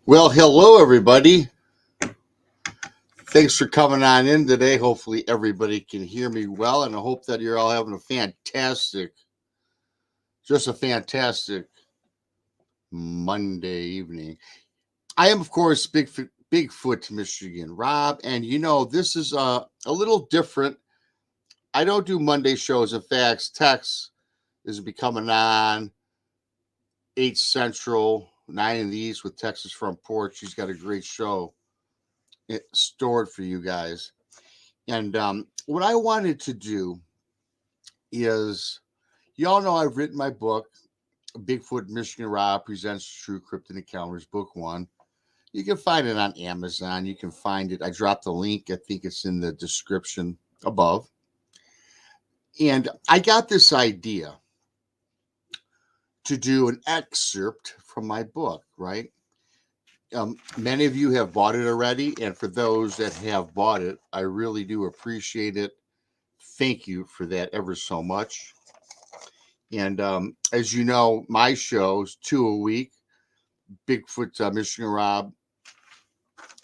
Well, hello, everybody. Thanks for coming on in today. Hopefully, everybody can hear me well, and I hope that you're all having a fantastic Monday evening. I am, of course, Bigfoot, Michigan, Rob, and this is a little different. I don't do Monday shows. In fact, Tex is becoming on 8 Central, 9 in the East with Texas Front Porch. She's got a great show stored for you guys. And what I wanted to do is, y'all know I've written my book, Bigfoot Michigan Rob Presents True Cryptid Encounters, Book 1. You can find it on Amazon. You can find it. I dropped the link. I think it's in the description above. And I got this idea to do an excerpt from my book, right? Many of you have bought it already. And for those that have bought it, I really do appreciate it. Thank you for that ever so much. And as you know, my shows, 2 a week, Bigfoot, Michigan Rob,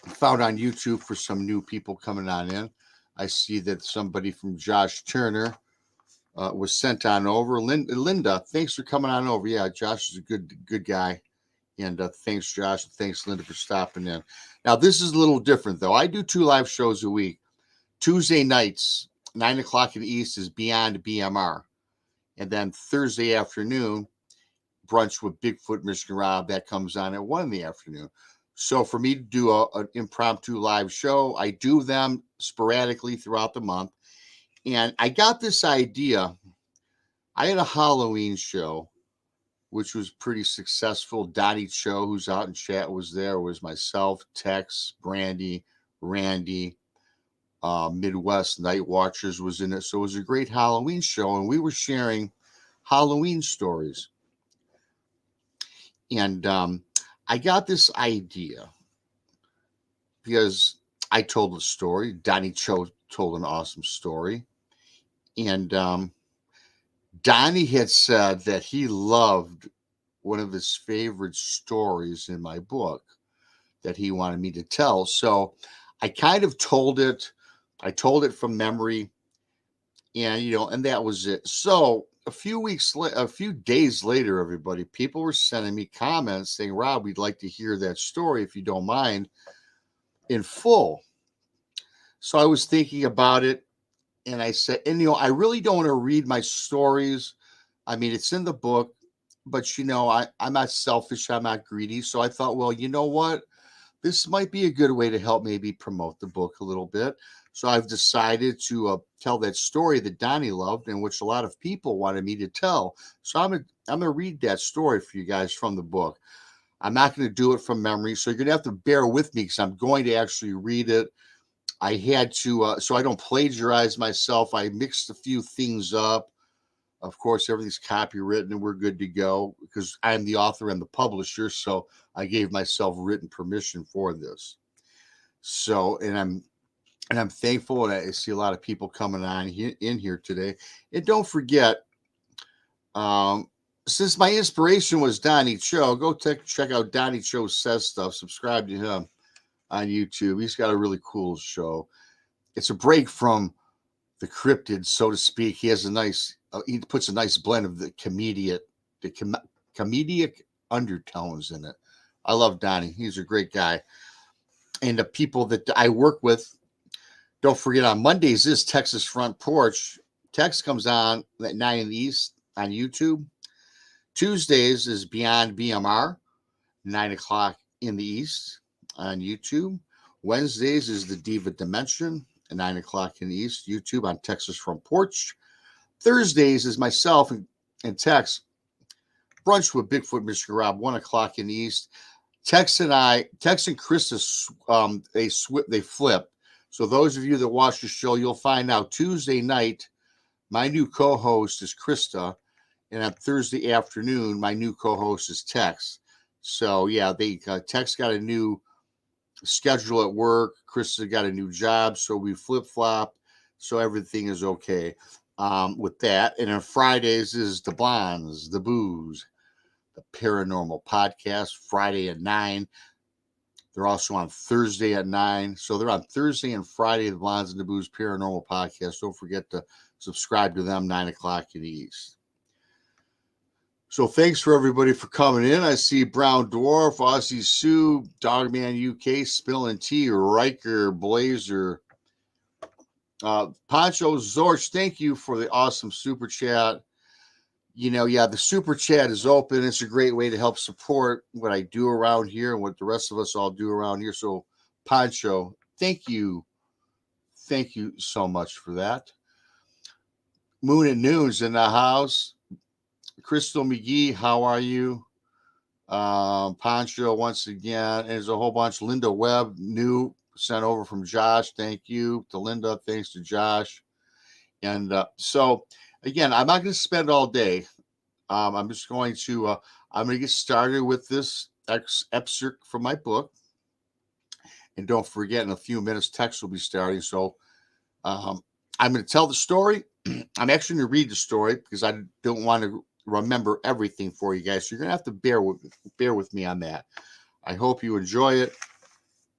found on YouTube for some new people coming on in. I see that somebody from Josh Turner was sent on over. Linda, thanks for coming on over. Yeah, Josh is a good guy. And thanks, Josh. Thanks, Linda, for stopping in. Now, this is a little different, though. I do 2 live shows a week. Tuesday nights, 9 o'clock in the East, is Beyond BMR. And then Thursday afternoon, brunch with Bigfoot Michigan Rob, that comes on at 1 in the afternoon. So for me to do an impromptu live show, I do them sporadically throughout the month. And I got this idea. I had a Halloween show, which was pretty successful. Donnie Cho, who's out in chat, was there. It was myself, Tex, Brandy, Randy, Midwest Night Watchers was in it. So it was a great Halloween show, and we were sharing Halloween stories. And I got this idea because I told a story. Donnie Cho told an awesome story. And Donnie had said that he loved one of his favorite stories in my book that he wanted me to tell. So I kind of told it. I told it from memory. And that was it. So a few days later, everybody, people were sending me comments saying, Rob, we'd like to hear that story if you don't mind in full. So I was thinking about it, and I said, I really don't want to read my stories. I mean, it's in the book, but I'm not selfish, I'm not greedy. So I thought, well, you know what? This might be a good way to help maybe promote the book a little bit. So I've decided to tell that story that Donnie loved and which a lot of people wanted me to tell. So I'm gonna read that story for you guys from the book. I'm not going to do it from memory, so you're going to have to bear with me because I'm going to actually read it. I had to, so I don't plagiarize myself. I mixed a few things up. Of course, everything's copywritten and we're good to go because I'm the author and the publisher. So I gave myself written permission for this. So, and I'm thankful, and I see a lot of people coming on in here today. And don't forget, since my inspiration was Donnie Cho, go check out Donnie Cho Says Stuff. Subscribe to him on YouTube. He's got a really cool show. It's a break from the cryptid, so to speak. He has he puts a nice blend of the comedic undertones in it. I love Donnie. He's a great guy. And the people that I work with, don't forget on Mondays is Texas Front Porch. Tex comes on at 9 in the East on YouTube. Tuesdays is Beyond BMR, 9 o'clock in the East on YouTube. Wednesdays is the Diva Dimension at 9 o'clock in the East, YouTube on Texas Front Porch. Thursdays is myself and Tex, brunch with Bigfoot Michigan Rob, 1 o'clock in the East. Tex and Krista, they flip. So those of you that watch the show, you'll find out Tuesday night, my new co-host is Krista. And on Thursday afternoon, my new co-host is Tex. So yeah, Tex got a new schedule at work. Chris got a new job, so we flip-flop. So everything is okay with that. And on Fridays is the Blondes, the Booze, the Paranormal Podcast, Friday at 9. They're also on Thursday at 9. So they're on Thursday and Friday, the Blondes and the Booze Paranormal Podcast. Don't forget to subscribe to them, 9 o'clock in the East. So thanks for everybody for coming in. I see Brown Dwarf, Aussie Sue, Dogman UK, Spillin' Tea, Riker, Blazer, Poncho Zorch. Thank you for the awesome super chat. The super chat is open. It's a great way to help support what I do around here and what the rest of us all do around here. So Poncho, thank you. Thank you so much for that. Moon and Noon's in the house. Crystal McGee, how are you? Poncho, once again. And there's a whole bunch. Linda Webb, new, sent over from Josh. Thank you to Linda. Thanks to Josh. And so, again, I'm not going to spend all day. I'm just going to get started with this excerpt from my book. And don't forget, in a few minutes, text will be starting. So I'm going to tell the story. I'm actually going to read the story because I don't want to remember everything for you guys. So you're going to have to bear with me on that. I hope you enjoy it.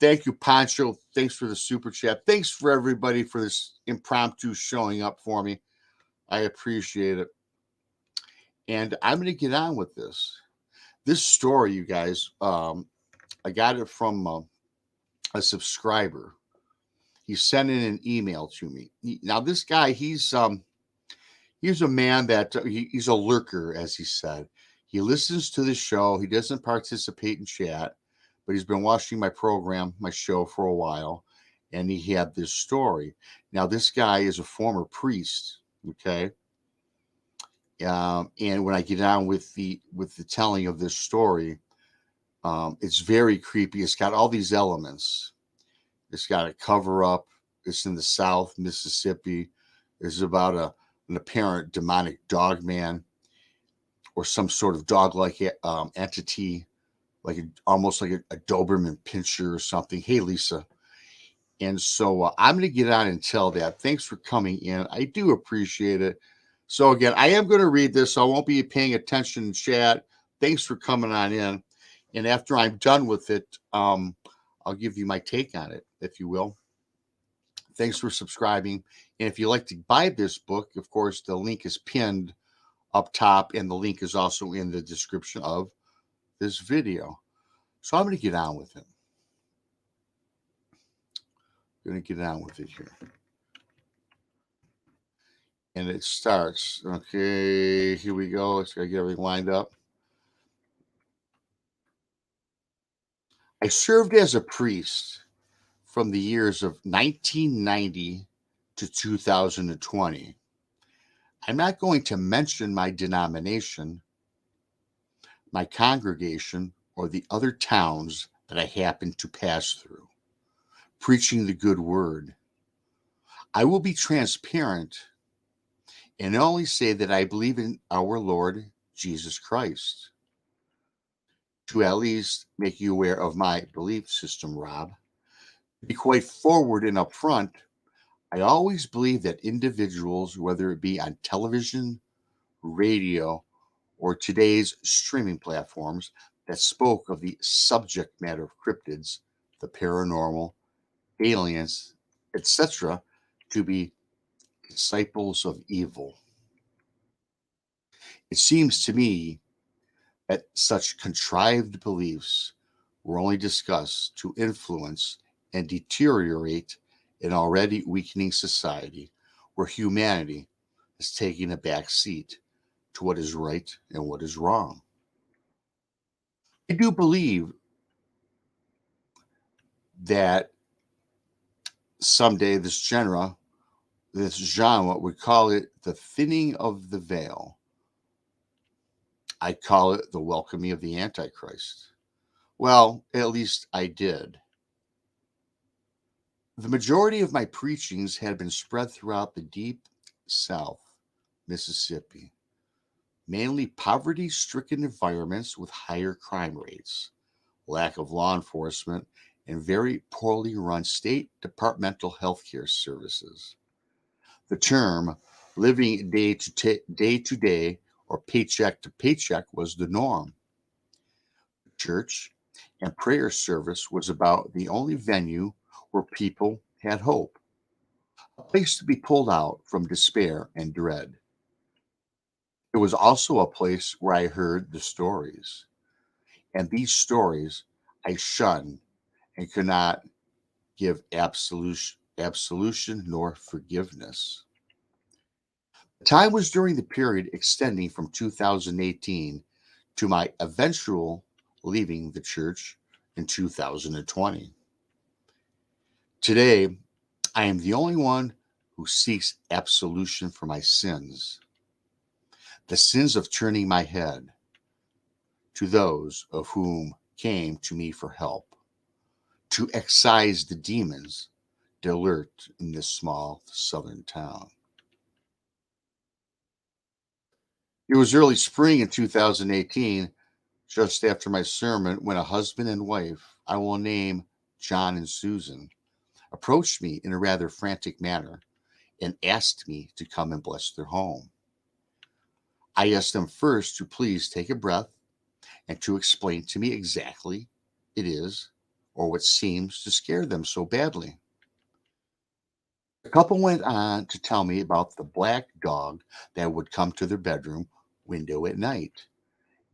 Thank you, Poncho. Thanks for the super chat. Thanks for everybody for this impromptu showing up for me. I appreciate it. And I'm going to get on with this. This story, you guys, I got it from a subscriber. He sent in an email to me. Now, this guy, he's a man that he's a lurker, as he said. He listens to the show. He doesn't participate in chat, but he's been watching my program, my show for a while, and he had this story. Now, this guy is a former priest, okay? And when I get on with the telling of this story, it's very creepy. It's got all these elements. It's got a cover up. It's in the South, Mississippi. It's about an apparent demonic dog man or some sort of dog-like entity, almost like a Doberman Pinscher or something. Hey, Lisa. And so I'm going to get on and tell that. Thanks for coming in. I do appreciate it. So again, I am going to read this. So I won't be paying attention in chat. Thanks for coming on in. And after I'm done with it, I'll give you my take on it, if you will. Thanks for subscribing. And if you'd like to buy this book, of course, the link is pinned up top, and the link is also in the description of this video. So I'm going to get on with it. Going to get on with it here. And it starts. Okay, here we go. Let's get everything lined up. I served as a priest from the years of 1990 to 2020. I'm not going to mention my denomination, my congregation, or the other towns that I happen to pass through, preaching the good word. I will be transparent and only say that I believe in our Lord Jesus Christ. To at least make you aware of my belief system, Rob, to be quite forward and upfront, I always believe that individuals, whether it be on television, radio, or today's streaming platforms that spoke of the subject matter of cryptids, the paranormal, aliens, etc., to be disciples of evil. It seems to me that such contrived beliefs were only discussed to influence and deteriorate an already weakening society where humanity is taking a back seat to what is right and what is wrong. I do believe that someday this genre would call it the thinning of the veil. I call it the welcoming of the Antichrist. Well, at least I did. The majority of my preachings had been spread throughout the deep South, Mississippi, mainly poverty-stricken environments with higher crime rates, lack of law enforcement, and very poorly run state departmental healthcare services. The term living day to day or paycheck to paycheck was the norm. The church and prayer service was about the only venue where people had hope, a place to be pulled out from despair and dread. It was also a place where I heard the stories, and these stories I shunned and could not give absolution nor forgiveness. The time was during the period extending from 2018 to my eventual leaving the church in 2020. Today, I am the only one who seeks absolution for my sins, the sins of turning my head to those of whom came to me for help, to excise the demons that lurked in this small southern town. It was early spring in 2018, just after my sermon, when a husband and wife, I will name John and Susan, approached me in a rather frantic manner and asked me to come and bless their home. I asked them first to please take a breath and to explain to me exactly it is or what seems to scare them so badly. The couple went on to tell me about the black dog that would come to their bedroom window at night,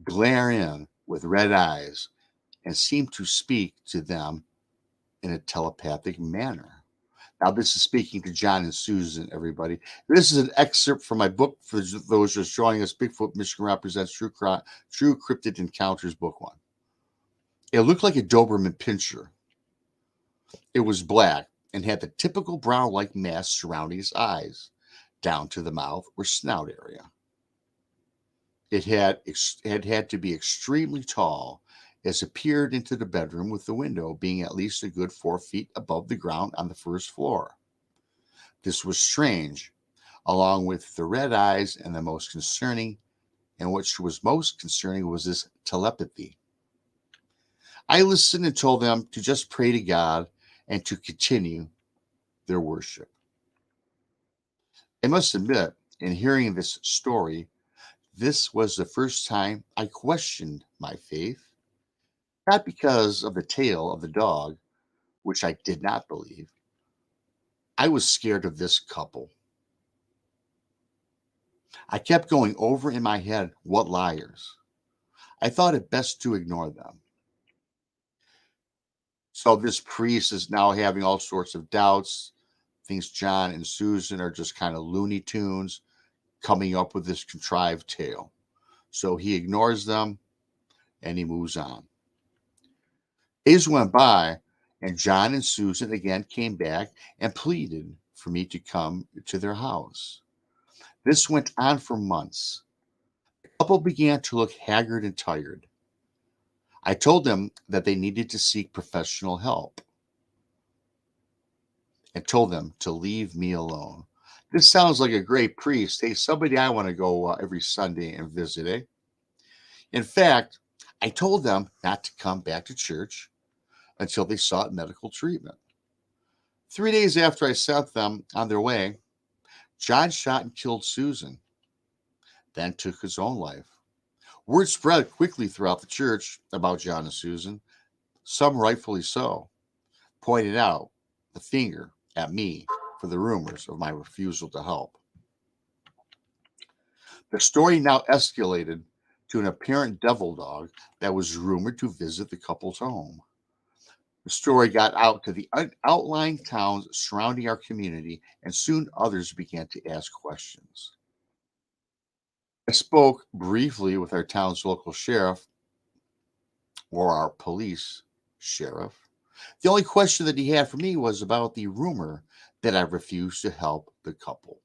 glare in with red eyes, and seem to speak to them in a telepathic manner. Now, this is speaking to John and Susan, everybody. This is an excerpt from my book for those just joining us. Bigfoot, Michigan Represents True Cryptid Encounters, Book 1. It looked like a Doberman Pinscher. It was black and had the typical brown-like mass surrounding its eyes, down to the mouth or snout area. It had to be extremely tall, as it peered into the bedroom, with the window being at least a good 4 feet above the ground on the first floor. This was strange, along with the red eyes, and what was most concerning was this telepathy. I listened and told them to just pray to God and to continue their worship. I must admit, in hearing this story, this was the first time I questioned my faith, not because of the tale of the dog, which I did not believe. I was scared of this couple. I kept going over in my head, what liars. I thought it best to ignore them. So this priest is now having all sorts of doubts, thinks John and Susan are just kind of Looney Tunes coming up with this contrived tale. So he ignores them and he moves on. Days went by, and John and Susan again came back and pleaded for me to come to their house. This went on for months. The couple began to look haggard and tired. I told them that they needed to seek professional help and told them to leave me alone. This sounds like a great priest. Hey, somebody I want to go every Sunday and visit, eh? In fact, I told them not to come back to church until they sought medical treatment. 3 days after I sent them on their way, John shot and killed Susan, then took his own life. Word spread quickly throughout the church about John and Susan, some rightfully so, pointed out the finger at me for the rumors of my refusal to help. The story now escalated to an apparent devil dog that was rumored to visit the couple's home. The story got out to the outlying towns surrounding our community, and soon others began to ask questions. I spoke briefly with our town's local sheriff, or our police sheriff. The only question that he had for me was about the rumor that I refused to help the couple.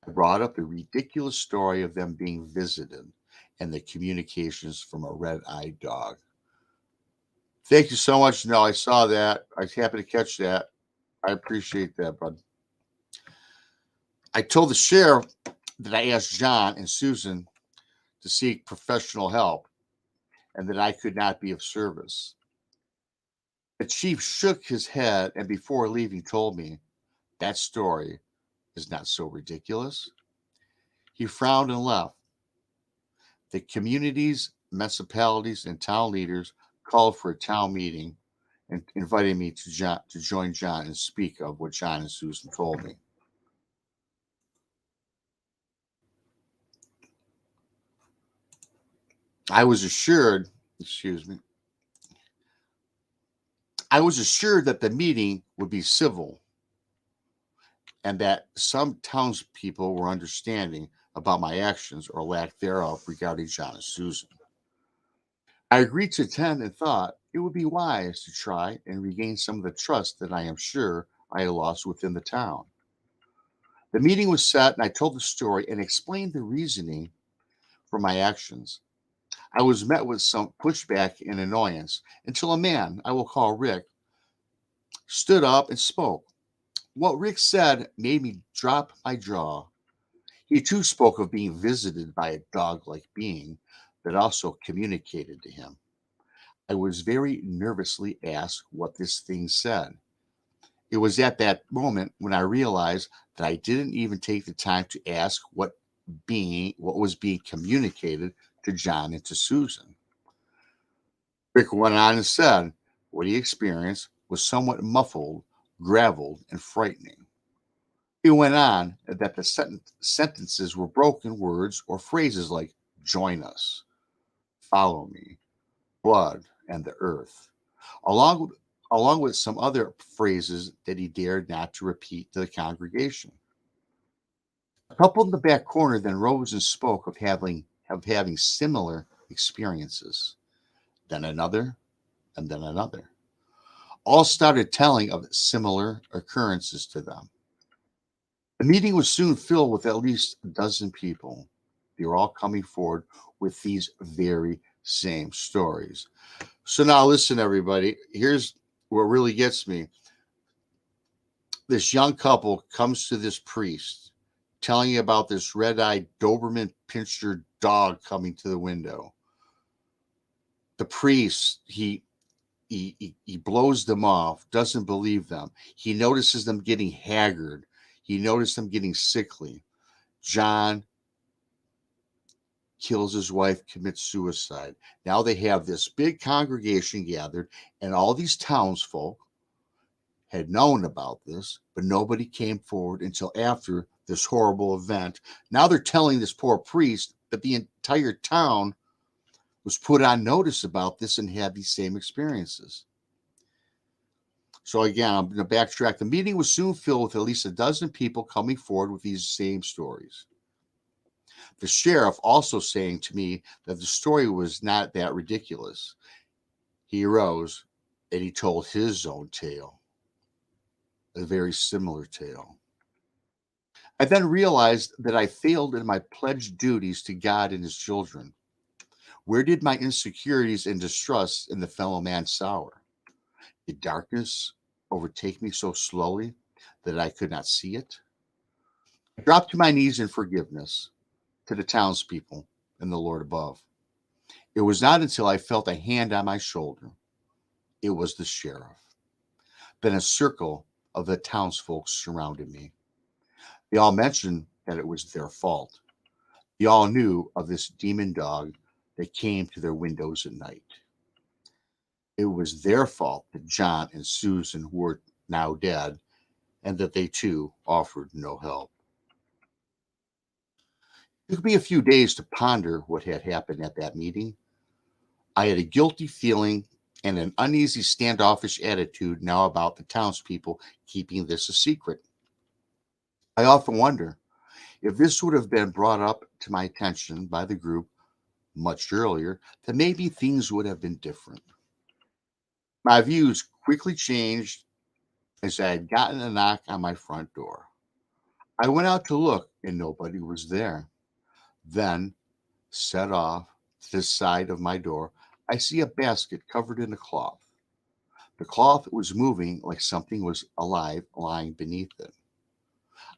I brought up the ridiculous story of them being visited and the communications from a red-eyed dog. Thank you so much. No, I saw that. I happened to catch that. I appreciate that, bud. I told the sheriff that I asked John and Susan to seek professional help and that I could not be of service. The chief shook his head and before leaving told me that story is not so ridiculous. He frowned and left. The community's municipalities and town leaders called for a town meeting and invited me to join John and speak of what John and Susan told me. I was assured, excuse me, I was assured that the meeting would be civil and that some townspeople were understanding about my actions or lack thereof regarding John and Susan. I agreed to attend and thought it would be wise to try and regain some of the trust that I am sure I had lost within the town. The meeting was set and I told the story and explained the reasoning for my actions. I was met with some pushback and annoyance until a man, I will call Rick, stood up and spoke. What Rick said made me drop my jaw. He too spoke of being visited by a dog like being that also communicated to him. I was very nervously asked what this thing said. It was at that moment when I realized that I didn't even take the time to ask what was being communicated to John and to Susan. Rick went on and said what he experienced was somewhat muffled, graveled, and frightening. He went on that the sentences were broken words or phrases like join us, follow me, blood, and the earth, along with, along with some other phrases that he dared not to repeat to the congregation. A couple in the back corner then rose and spoke of having similar experiences. Then another, and then another. All started telling of similar occurrences to them. The meeting was soon filled with at least a dozen people. They were all coming forward with these very same stories. So now listen, everybody. Here's what really gets me. This young couple comes to this priest telling you about this red-eyed Doberman pinscher dog coming to the window. The priest, he blows them off, doesn't believe them. He notices them getting haggard. He noticed them getting sickly. John kills his wife, commits suicide. Now they have this big congregation gathered, and all these townsfolk had known about this, but nobody came forward until after this horrible event. Now they're telling this poor priest that the entire town was put on notice about this and had these same experiences. So again, I'm going to backtrack. The meeting was soon filled with at least a dozen people coming forward with these same stories. The sheriff also saying to me that the story was not that ridiculous. He arose and he told his own tale, a very similar tale. I then realized that I failed in my pledged duties to God and his children. Where did my insecurities and distrust in the fellow man sour? Did darkness overtake me so slowly that I could not see it? I dropped to my knees in forgiveness to the townspeople and the Lord above. It was not until I felt a hand on my shoulder. It was the sheriff. Then a circle of the townsfolk surrounded me. They all mentioned that it was their fault. They all knew of this demon dog that came to their windows at night. It was their fault that John and Susan were now dead and that they too offered no help. It took me a few days to ponder what had happened at that meeting. I had a guilty feeling and an uneasy, standoffish attitude now about the townspeople keeping this a secret. I often wonder if this would have been brought up to my attention by the group much earlier, then maybe things would have been different. My views quickly changed as I had gotten a knock on my front door. I went out to look and nobody was there. Then, set off to the side of my door, I see a basket covered in a cloth. The cloth was moving like something was alive lying beneath it.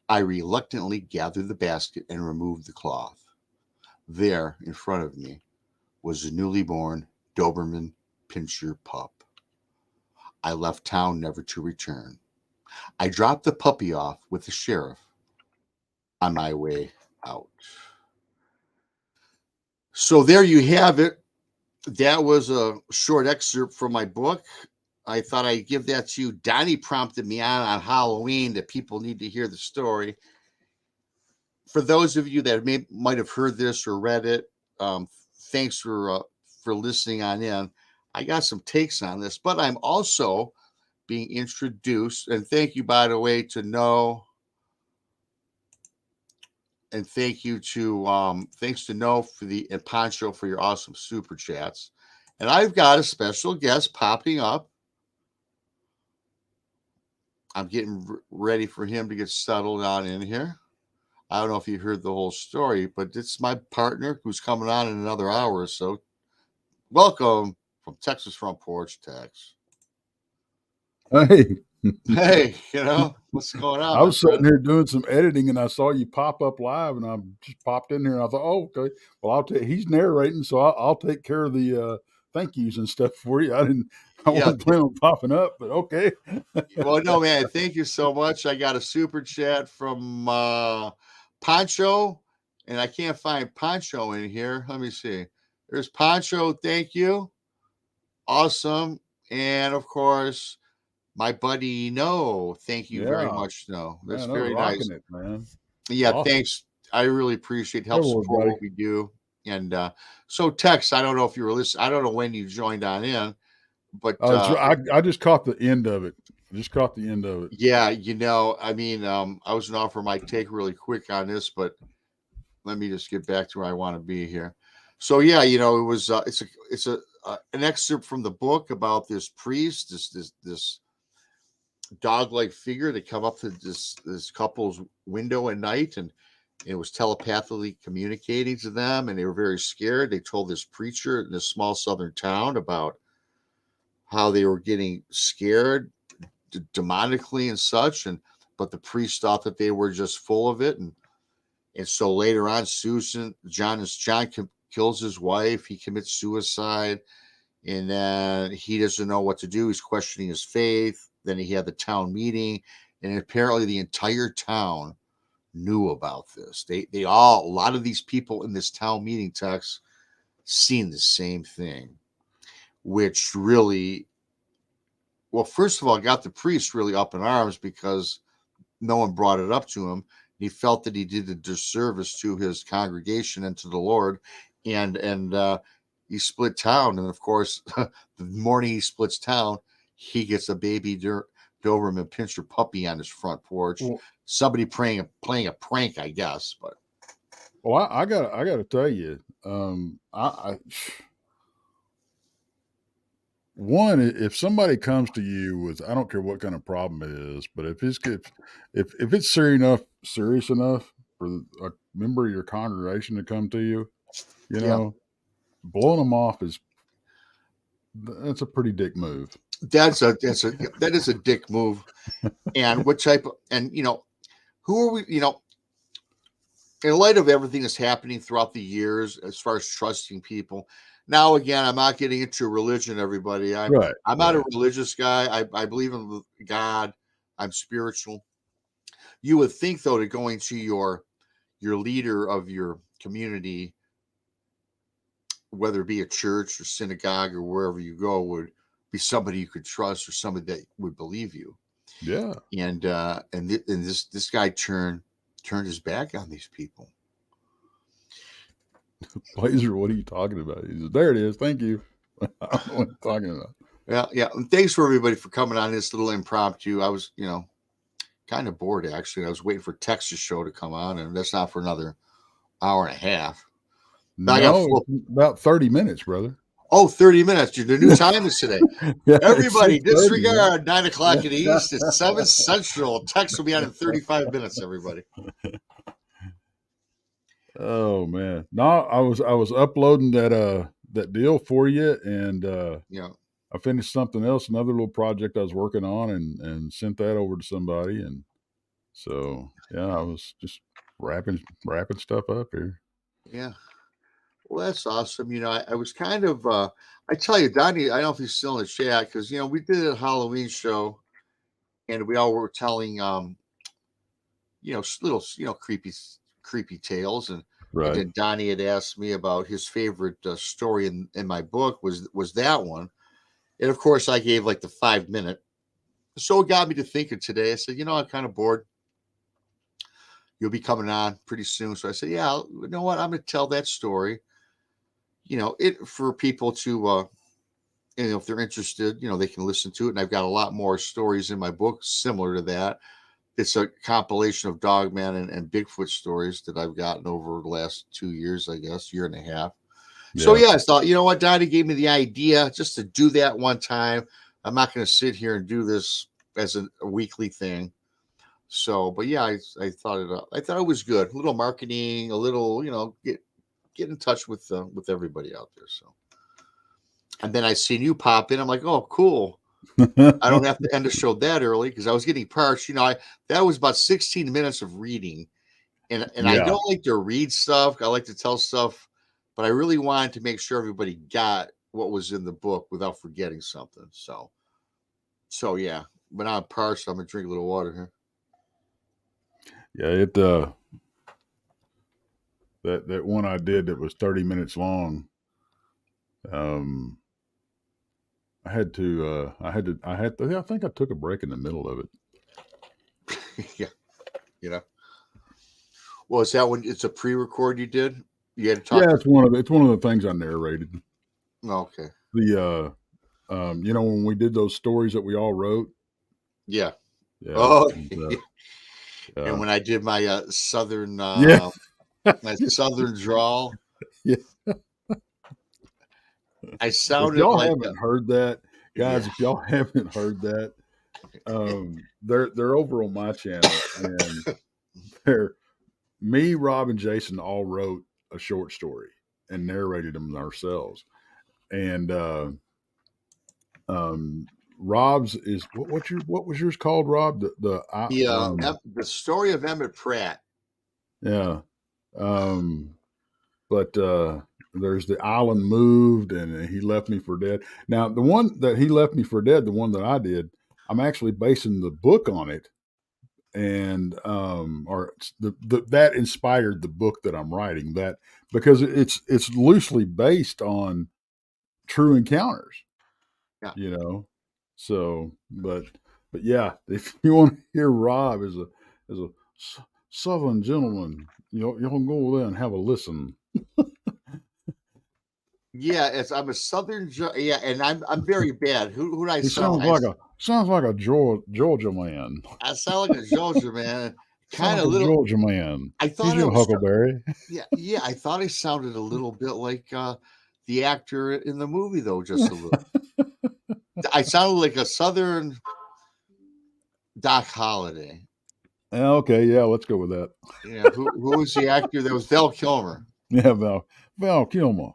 I reluctantly gathered the basket and removed the cloth. There, in front of me, was a newly born Doberman pinscher pup. I left town never to return. I dropped the puppy off with the sheriff on my way out. So there you have it. that was a short excerpt from my book. I thought I'd give that to you. Donnie prompted me on Halloween that people need to hear the story. For those of you that might have heard this or read it, thanks for listening on in. I got some takes on this, but I'm also being introduced, and thank you, by the way, to No, and thanks to No for and Poncho for your awesome super chats. And I've got a special guest popping up. I'm getting ready for him to get settled on in here. I don't know if you heard the whole story, but it's my partner who's coming on in another hour or so. Welcome from Texas Front Porch, Tex. Hey. Hey, what's going on? I was sitting here doing some editing and I saw you pop up live and I just popped in here and I thought, oh, okay. Well, he's narrating, so I'll take care of the thank yous and stuff for you. I wasn't planning on popping up, but okay. Well, no, man, thank you so much. I got a super chat from Poncho, and I can't find Poncho in here. Let me see. There's Poncho. Thank you. Awesome. And of course, my buddy No. Thank you very much, No. That's very nice. It, man. Yeah, awesome. Thanks. I really appreciate help support what we do. And so Tex, I don't know if you were listening. I don't know when you joined on in, but I just caught the end of it. Yeah, I mean, I was going to offer my take really quick on this, but let me just get back to where I want to be here. So yeah, it was it's an excerpt from the book about this priest, this dog-like figure that come up to this couple's window at night, and it was telepathically communicating to them, and they were very scared. They told this preacher in this small southern town about how they were getting scared demonically and such, but the priest thought that they were just full of it, and so later on, John kills his wife. He commits suicide, and then he doesn't know what to do. He's questioning his faith. Then he had the town meeting, and apparently the entire town knew about this. A lot of these people in this town meeting, Tex, seen the same thing, which really, well, first of all, got the priest really up in arms because no one brought it up to him. He felt that he did a disservice to his congregation and to the Lord, and he split town. And of course, the morning he splits town, he gets a baby Doberman Pinscher puppy on his front porch. Well, somebody playing a prank, I guess. But well, I got to tell you, one, if somebody comes to you with, I don't care what kind of problem it is, but if it's serious enough for a member of your congregation to come to you, blowing them off that's a pretty dick move. That is a dick move. And what type of, and who are we, in light of everything that's happening throughout the years, as far as trusting people. Now, again, I'm not getting into religion, everybody. I'm not a religious guy. I believe in God. I'm spiritual. You would think, though, that going to your leader of your community, whether it be a church or synagogue or wherever you go, would be somebody you could trust or somebody that would believe you. Yeah. And this guy turned his back on these people. Blazer, what are you talking about? He said, there it is. Thank you. I don't know what I'm talking about. Yeah. And thanks for everybody for coming on this little impromptu. I was, kind of bored, actually. I was waiting for Texas show to come on, and that's not for another hour and a half. No, about 30 minutes, brother. Oh, 30 minutes. The new time is today. Yeah, everybody, disregard 9 o'clock in the East. It's 7 Central. Text will be on in 35 minutes, everybody. Oh man. No, I was uploading that deal for you, and I finished something else, another little project I was working on, and sent that over to somebody, and so I was just wrapping stuff up here. Yeah. Well, that's awesome. I was kind of I tell you, Donnie, I don't know if he's still in the chat, because we did a Halloween show, and we all were telling little creepy tales, and Right. And then Donnie had asked me about his favorite story in my book was that one. And of course, I gave like the 5-minute. So it got me to thinking today. I said, I'm kind of bored. You'll be coming on pretty soon. So I said, yeah, you know what? I'm going to tell that story. It for people to, if they're interested, they can listen to it. And I've got a lot more stories in my book similar to that. It's a compilation of Dogman and Bigfoot stories that I've gotten over the last 2 years, I guess, year and a half. Yeah. So, I thought, you know what, Donnie gave me the idea just to do that one time. I'm not going to sit here and do this as a weekly thing. So, but yeah, I thought it was good. A little marketing, a little, get in touch with everybody out there. So, and then I seen you pop in. I'm like, oh, cool. I don't have to end the show that early because I was getting parched. That was about 16 minutes of reading, and I don't like to read stuff. I like to tell stuff, but I really wanted to make sure everybody got what was in the book without forgetting something. So yeah. But I'm parched. I'm gonna drink a little water here. Yeah, that one I did that was 30 minutes long. I think I took a break in the middle of it. Yeah. Well, is that when it's a pre-record you did? You had to talk. Yeah, it's one of the things I narrated. Oh, okay. When we did those stories that we all wrote. Yeah. Oh. And when I did my southern my southern drawl. Yeah. I sounded if y'all like haven't heard that, guys. If y'all haven't heard that, they're over on my channel, and me, Rob, and Jason all wrote a short story and narrated them ourselves. And Rob's is what was yours called, Rob? The story of Emmett Pratt. Yeah. But there's the island moved and he left me for dead. Now the one that he left me for dead, the one that I did, I'm actually basing the book on it, and that inspired the book that I'm writing. That because it's loosely based on true encounters. Yeah. So but yeah, if you want to hear Rob as a Southern gentleman, y'all go over there and have a listen. Yeah, I'm a Southern. Yeah, and I'm very bad. Who do I sound? Sounds like a Georgia man. I sound like a Georgia man. Kind of like a Georgia man. I thought He's your Huckleberry. Yeah. I thought I sounded a little bit like the actor in the movie, though, just a little. I sounded like a Southern Doc Holliday. Okay, yeah, let's go with that. Yeah, who was the actor? That was Val Kilmer. Yeah, Val Kilmer.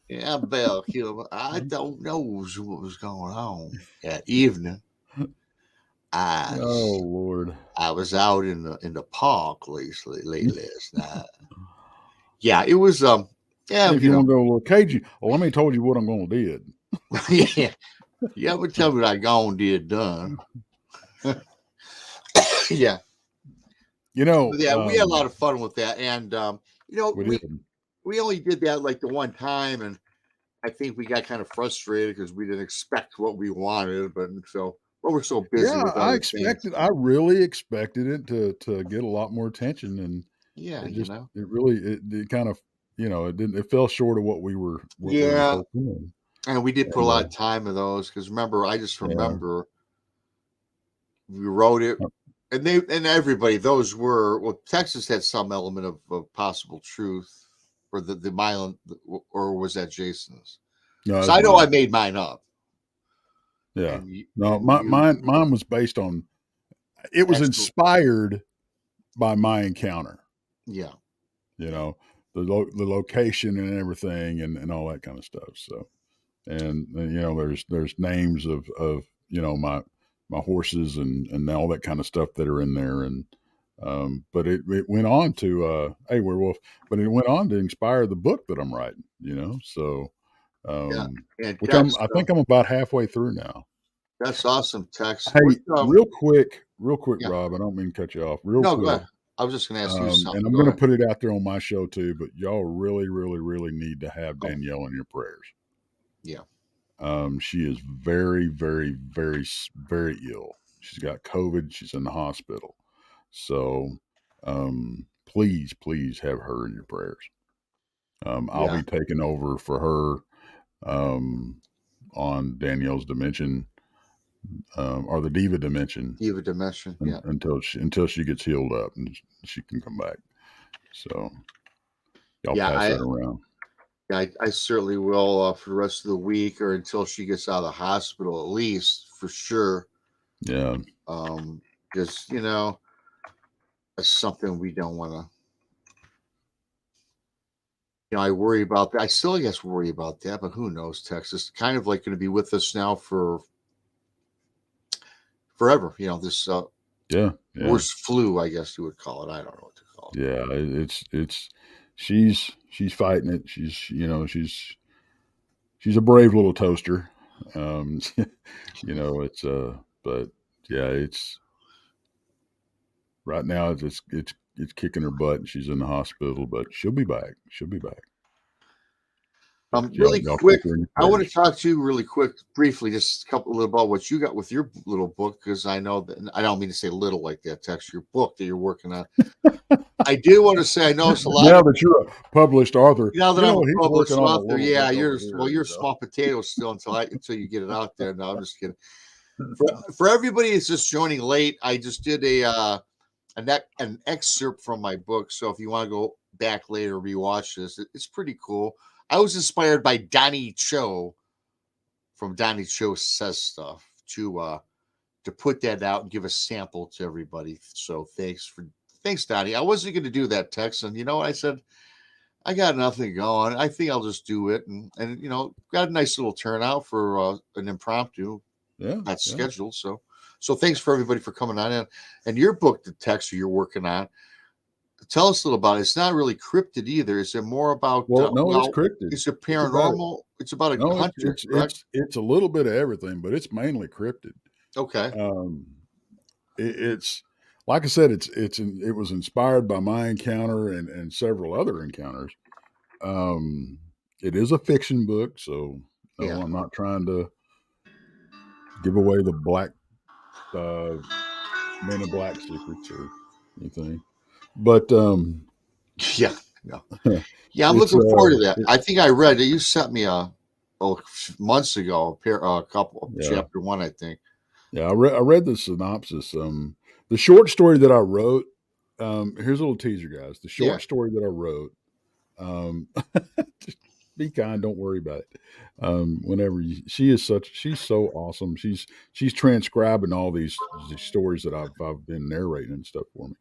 Yeah, Val Kilmer. I don't know what was going on that evening. Oh Lord! I was out in the park late last night. Yeah, it was. Yeah, if you want to go a little cagey, well, let me told you what I'm going to did. Yeah, but tell me what I gone did done. Yeah. Yeah, we had a lot of fun with that, and we only did that like the one time, and I think we got kind of frustrated because we didn't expect what we wanted, but we're so busy. Yeah, I really expected it to get a lot more attention, and it kind of it fell short of what we were. And we did put a lot of time in those because I just remember we wrote it. And everybody, those were Texas had some element of possible truth, or the Milan, or was that Jason's? No, so I know I made mine up. Yeah, mine was based on. It was inspired by my encounter. Yeah, the location and everything and all that kind of stuff. So, and there's names of my horses and all that kind of stuff that are in there. And, but it went on to, hey, werewolf, but it went on to inspire the book that I'm writing, so, which I think I'm about halfway through now. That's awesome, Tex. Hey, real quick, Rob, I don't mean to cut you off. Real quick. Go ahead. I was just going to ask you something. And I'm going to put it out there on my show too, but y'all really, really, really need to have Danielle in your prayers. Yeah. She is very, very, very, very ill. She's got COVID. She's in the hospital. So, please, please have her in your prayers. I'll be taking over for her, on Danielle's dimension, or the Diva dimension. Diva dimension. Yeah. Until she gets healed up and she can come back. So, y'all pass that around. Yeah, I certainly will for the rest of the week, or until she gets out of the hospital, at least, for sure. Yeah. Just, that's something we don't want to. I worry about that. I still, I guess, worry about that, but who knows? Texas kind of like going to be with us now for forever. This worst flu, I guess you would call it. I don't know what to call it. Yeah, she's fighting it. She's a brave little toaster. It's but yeah, it's right now it's kicking her butt and she's in the hospital, but she'll be back. She'll be back. Really quick, I want to talk to you really quick, briefly, just a little about what you got with your little book, because I know that I don't mean to say little like that, Tex, your book that you're working on. I do want to say I know it's a lot. Now that you're a published author, now that I'm a published author, yeah, you're small potatoes still until you get it out there. No, I'm just kidding. For everybody that's just joining late, I just did an excerpt from my book. So if you want to go back later and rewatch this, it's pretty cool. I was inspired by Donnie Cho from Donnie Cho Says Stuff to put that out and give a sample to everybody. So thanks, Donnie. I wasn't going to do that, Tex, and what I said? I got nothing going. I think I'll just do it, and got a nice little turnout for an impromptu. That's scheduled. So thanks for everybody for coming on in. And your book, the Tex, you're working on. Tell us a little about it. It's not really cryptid either. Is it more about? It's cryptid. It's a paranormal. It's about a hunter. It's a little bit of everything, but it's mainly cryptid. Okay. It's like I said. It was inspired by my encounter and several other encounters. It is a fiction book, so I'm not trying to give away the black Men in Black secrets or anything. But I'm looking forward to that. I think I read it. You sent me months ago a couple chapter 1, I think. Yeah, I read the synopsis. The short story that I wrote. Here's a little teaser, guys. The short story that I wrote. Just be kind. Don't worry about it. She's so awesome. She's transcribing all these stories that I've been narrating and stuff for me.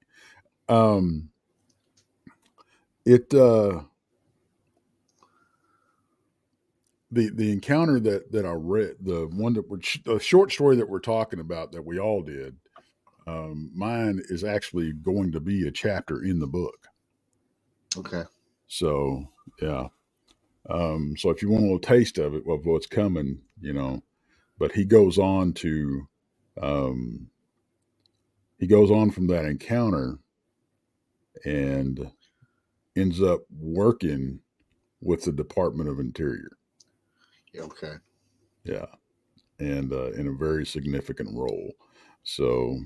The encounter that I read, the short story that we're talking about that we all did, mine is actually going to be a chapter in the book. Okay. So yeah. So if you want a little taste of what's coming, but he goes on from that encounter and ends up working with the Department of Interior. Okay. Yeah. And in a very significant role. So,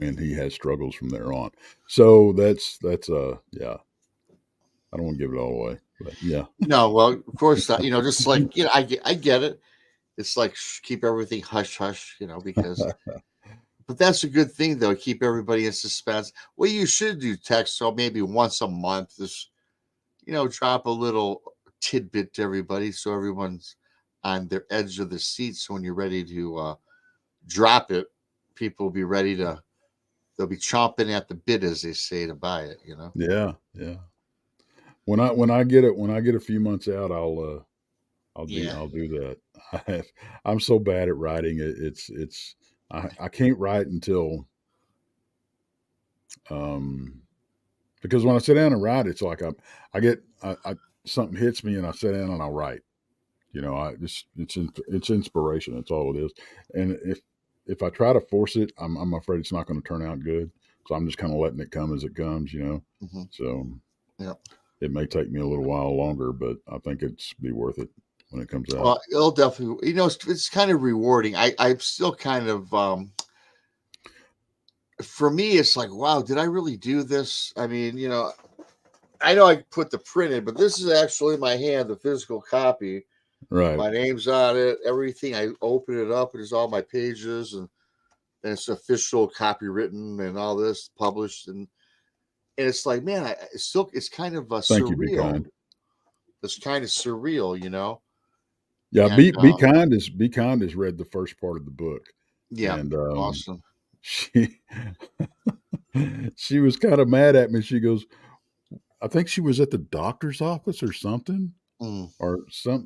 and he has struggles from there on. So that's yeah. I don't want to give it all away, but yeah. No, well, of course not. Just like I get it. It's like keep everything hush hush, because. But that's a good thing, though. Keep everybody in suspense. What you should do, Tex, so maybe once a month, just drop a little tidbit to everybody, so everyone's on their edge of the seat. So when you're ready to drop it, people will be ready to. They'll be chomping at the bit, as they say, to buy it. Yeah, yeah. When I get a few months out, I'll do that. I'm so bad at writing it. I can't write until because when I sit down and write, it's like I something hits me and I sit down and I write. It's inspiration. That's all it is. And if I try to force it, I'm afraid it's not going to turn out good. So I'm just kind of letting it come as it comes, Mm-hmm. So Yeah. it may take me a little while longer, but I think it's be worth it when it comes out. Well, it'll definitely, it's kind of rewarding. I'm still kind of, for me, it's like, wow, did I really do this? I mean, I know I put the print in, but this is actually my hand, the physical copy. Right. My name's on it, everything. I open it up, and there's all my pages, and it's official, copywritten, and all this published, and it's like, man, it's kind of Thank you. Be surreal. kind. It's kind of surreal, Yeah. And Be kind is read the first part of the book, yeah, and awesome. she she was kind of mad at me. She goes, I think she was at the doctor's office or something, or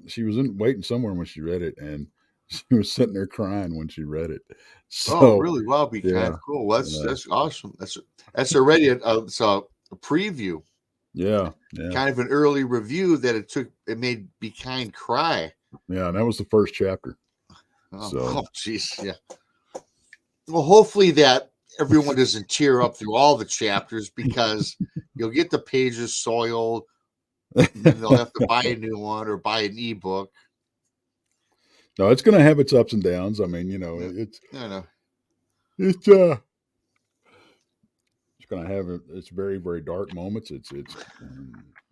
she was waiting somewhere when she read it, and she was sitting there crying when she read it. Oh, So really? Wow, be kind yeah, of cool. That's awesome. That's already it's a preview, yeah, kind of an early review that it made Be Kind cry. yeah. And that was the first chapter. Oh, jeez, yeah. Well, hopefully that everyone doesn't tear up through all the chapters, because you'll get the pages soiled, and then they'll have to buy a new one or buy an ebook. No, it's going to have its ups and downs. I mean, it's I know. It's going to have its very, very dark moments. It's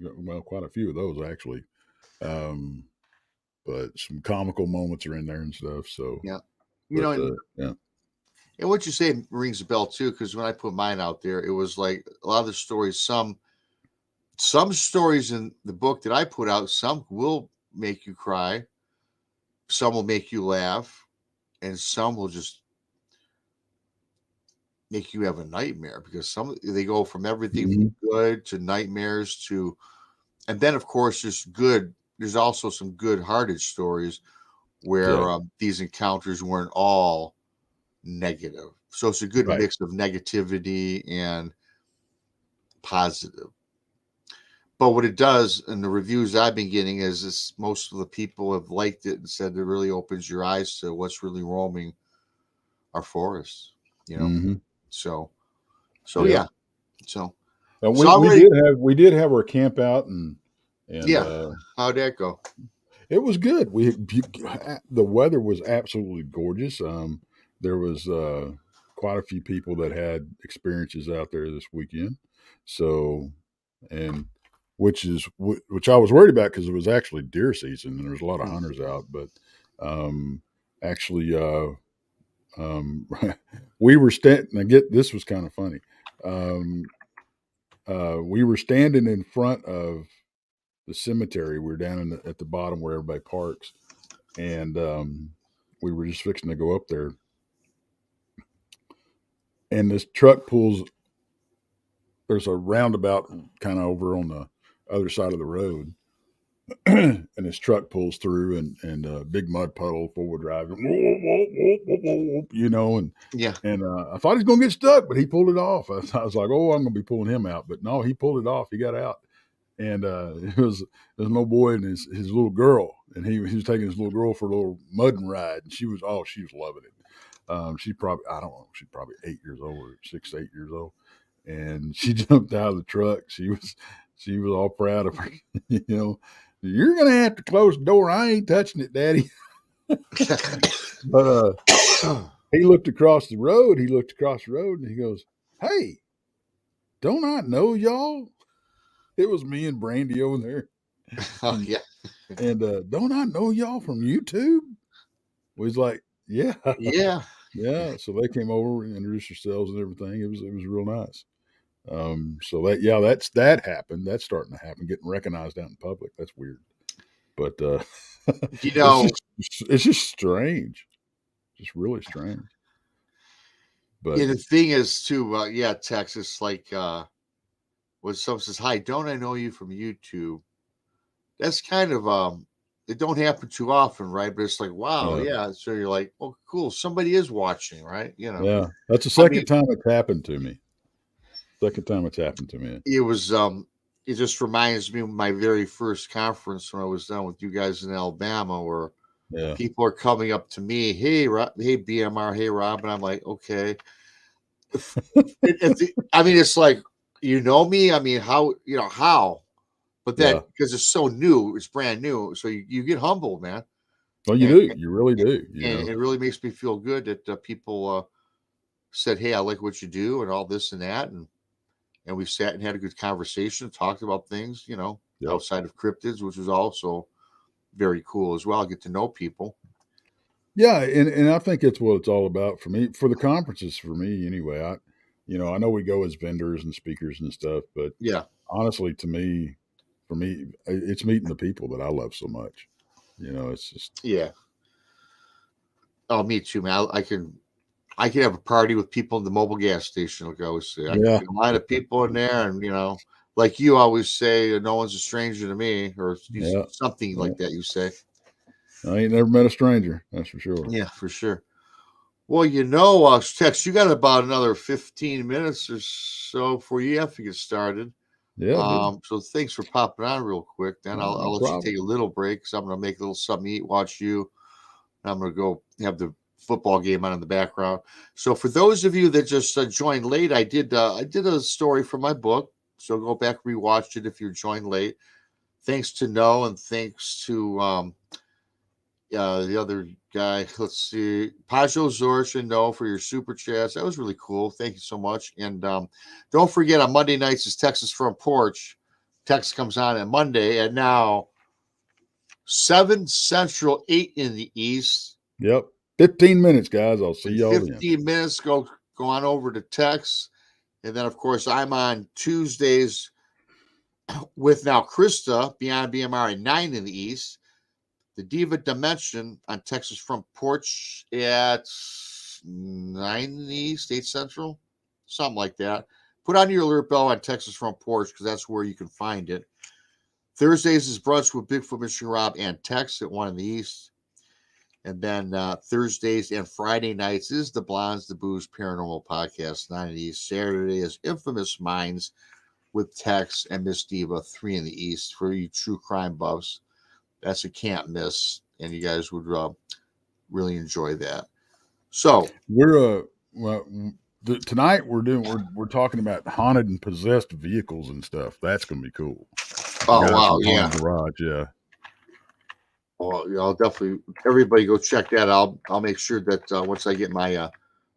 well, quite a few of those actually, but some comical moments are in there and stuff. So Yeah, yeah. And what you say rings a bell too, because when I put mine out there, it was like a lot of the stories. Some stories in the book that I put out, some will make you cry, some will make you laugh, and some will just make you have a nightmare, because they go from everything Mm-hmm. from good to nightmares to, and then of course there's also some good-hearted stories where these encounters weren't all negative. So it's a good Right. mix of negativity and positive. But what it does in the reviews I've been getting is most of the people have liked it and said it really opens your eyes to what's really roaming our forests, Mm-hmm. So Yeah. yeah. So I'm we ready. did have our camp out and Yeah. How'd that go? it was good. The weather was absolutely gorgeous. There was quite a few people that had experiences out there this weekend. So, and which I was worried about because it was actually deer season and there was a lot of hunters out. But actually, we were standing. This was kind of funny. We were standing in front of the cemetery. We were down at the bottom where everybody parks, and we were just fixing to go up there. And this truck pulls. There's a roundabout kind of over on the other side of the road, and this truck pulls through, and a big mud puddle, forward driving, and Yeah. and I thought he was going to get stuck, but he pulled it off. I was like, oh, I'm going to be pulling him out, but no, he pulled it off. He got out. And it was there's no boy and his little girl, and he was taking his little girl for a little mudding ride, and she was loving it. She probably, I don't know, she's probably 8 years old or 6 to 8 years old, and she jumped out of the truck. She was all proud of her. You're gonna have to close the door. I ain't touching it, Daddy. But he looked across the road. And he goes, "Hey, don't I know y'all?" It was me and Brandy over there. Oh, And, yeah. and don't I know y'all from YouTube? We was like, yeah, Yeah. yeah. So they came over and introduced themselves and everything. It was real nice. So that happened. That's starting to happen. Getting recognized out in public. That's weird. But it's just strange. Just really strange. But yeah, the thing is too, Texas, like when someone says, "Hi, don't I know you from YouTube?" That's kind of it don't happen too often, right? But it's like, wow, yeah. So you're like, oh, cool, somebody is watching, right? Yeah, that's the I mean, second time it's happened to me. Second time it's happened to me. it was it just reminds me of my very first conference when I was done with you guys in Alabama, where people are coming up to me, hey, hey, BMR, hey, Rob, and I'm like, okay. I mean, it's like, you know me. I mean, how? But that because it's so new, it's brand new. So you get humbled, man. Well, you do. You really do. And it really makes me feel good that people said, "Hey, I like what you do," and all this and that, and we sat and had a good conversation, talked about things, outside of cryptids, which was also very cool as well. I get to know people. Yeah, and I think it's what it's all about for me, for the conferences, for me anyway. I know we go as vendors and speakers and stuff, but honestly, for me, it's meeting the people that I love so much. It's just Oh, me too, man. I can have a party with people in the mobile gas station. Like I always say, I can get a line of people in there, and like you always say, no one's a stranger to me, or something like that. You say, I ain't never met a stranger. That's for sure. Yeah, for sure. Well, Tex, you got about another 15 minutes or so before you have to get started. Yeah. So thanks for popping on real quick. Then No I'll let problem. you take a little break because I'm going to make a little something to eat, watch you. I'm going to go have the football game on in the background. So for those of you that just joined late, I did a story from my book. So go back, rewatch it if you joined late. Thanks to No, and thanks to the other guy. Let's see, Pajo Zorch and No for your super chats. That was really cool. Thank you so much. And don't forget, on Monday nights is Texas Front Porch. Tex comes on Monday at now 7 Central, 8 in the East. Yep. 15 minutes, guys. I'll see y'all 15 minutes. Go on over to Tex. And then, of course, I'm on Tuesdays with now Krista, Beyond BMR at 9 in the East. The Diva Dimension on Texas Front Porch at 9 in the East, 8 Central, something like that. Put on your alert bell on Texas Front Porch because that's where you can find it. Thursdays is Brunch with Bigfoot, Mr. Rob, and Tex at 1 in the East. And then Thursdays and Friday nights is the Blondes, the Booze Paranormal Podcast, 9 in the East. Saturday is Infamous Minds with Tex and Miss Diva, 3 in the East for you true crime buffs. That's a can't miss, and you guys would really enjoy that. So we're tonight we're talking about haunted and possessed vehicles and stuff. That's going to be cool. Oh wow, yeah. Garage, yeah. Well, I'll definitely everybody go check that. I'll make sure that once I get my I'm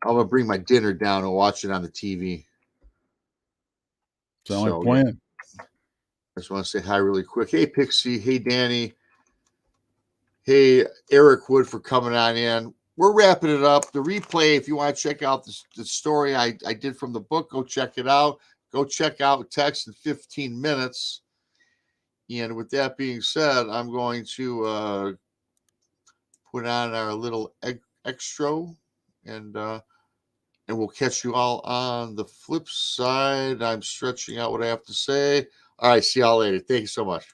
gonna bring my dinner down and watch it on the TV. Sound like a plan. Yeah. I just want to say hi really quick. Hey Pixie, hey Danny, hey Eric Wood for coming on in. We're wrapping it up. The replay, if you want to check out the story I did from the book, go check it out. Go check out Text in 15 minutes. And with that being said, I'm going to put on our little extra, and we'll catch you all on the flip side. I'm stretching out what I have to say. All right, see y'all later. Thank you so much.